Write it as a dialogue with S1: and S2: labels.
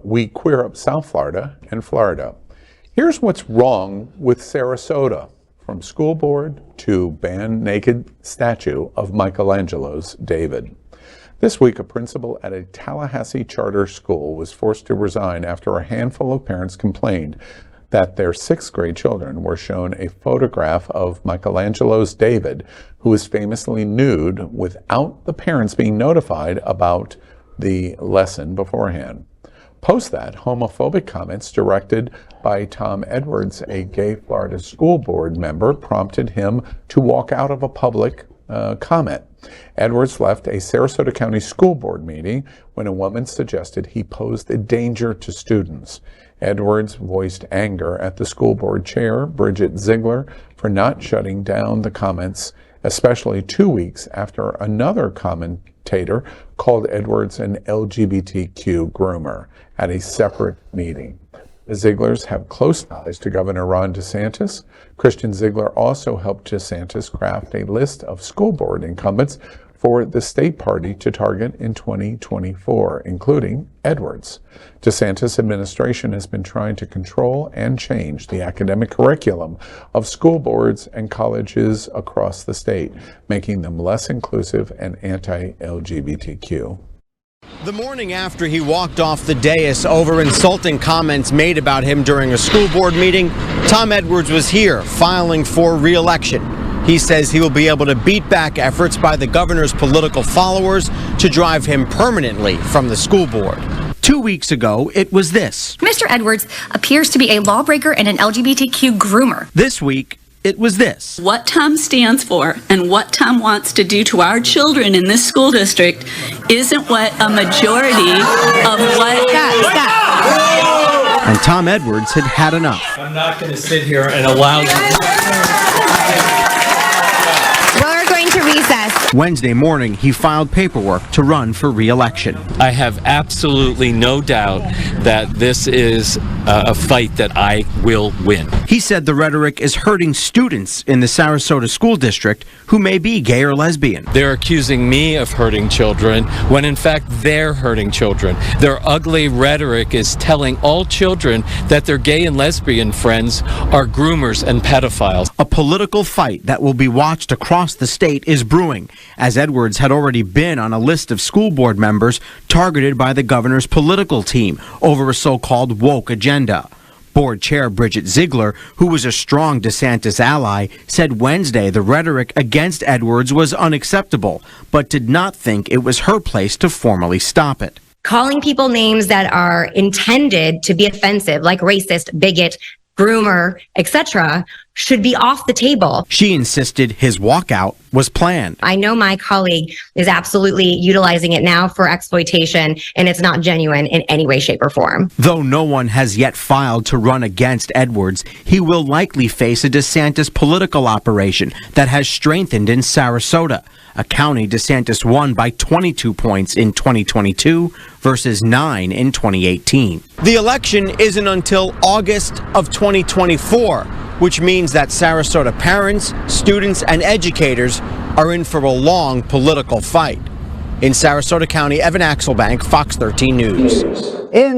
S1: We Queer Up South Florida and Florida. Here's what's wrong with Sarasota. From school board to ban naked statue of Michelangelo's David. This week, a principal at a Tallahassee charter school was forced to resign after a handful of parents complained that their 6th grade children were shown a photograph of Michelangelo's David, who is famously nude, without the parents being notified about the lesson beforehand. Post that, homophobic comments directed by Tom Edwards, a gay Florida school board member, prompted him to walk out of a public comment. Edwards left a Sarasota County School Board meeting when a woman suggested he posed a danger to students. Edwards voiced anger at the school board chair, Bridget Ziegler, for not shutting down the comments, especially 2 weeks after another commentator called Edwards an LGBTQ groomer at a separate meeting. The Zieglers have close ties to Governor Ron DeSantis. Christian Ziegler also helped DeSantis craft a list of school board incumbents for the state party to target in 2024, including Edwards. DeSantis' administration has been trying to control and change the academic curriculum of school boards and colleges across the state, making them less inclusive and anti-LGBTQ.
S2: The morning after he walked off the dais over insulting comments made about him during a school board meeting, Tom Edwards was here filing for re-election. He says he will be able to beat back efforts by the governor's political followers to drive him permanently from the school board. 2 weeks ago, it was this.
S3: Mr. Edwards appears to be a lawbreaker and an LGBTQ groomer.
S2: This week, it was this.
S4: What Tom stands for and what Tom wants to do to our children in this school district isn't what a majority of what... Stop.
S2: And Tom Edwards had had enough.
S5: I'm not going to sit here and allow you...
S3: We're going to recess.
S2: Wednesday morning, he filed paperwork to run for re-election.
S5: I have absolutely no doubt that this is a fight that I will win.
S2: He said the rhetoric is hurting students in the Sarasota School District who may be gay or lesbian.
S5: They're accusing me of hurting children when in fact they're hurting children. Their ugly rhetoric is telling all children that their gay and lesbian friends are groomers and pedophiles.
S2: A political fight that will be watched across the state is brewing, as Edwards had already been on a list of school board members targeted by the governor's political team over a so-called woke agenda. Board Chair Bridget Ziegler, who was a strong DeSantis ally, said Wednesday the rhetoric against Edwards was unacceptable, but did not think it was her place to formally stop it.
S6: Calling people names that are intended to be offensive, like racist, bigot, groomer, etc., should be off the table.
S2: She insisted his walkout was planned.
S6: I know my colleague is absolutely utilizing it now for exploitation, and it's not genuine in any way, shape, or form.
S2: Though no one has yet filed to run against Edwards, he will likely face a DeSantis political operation that has strengthened in Sarasota, a county DeSantis won by 22 points in 2022 versus 9 in 2018. The election isn't until August of 2024, which means that Sarasota parents, students, and educators are in for a long political fight. In Sarasota County, Evan Axelbank, Fox 13 News.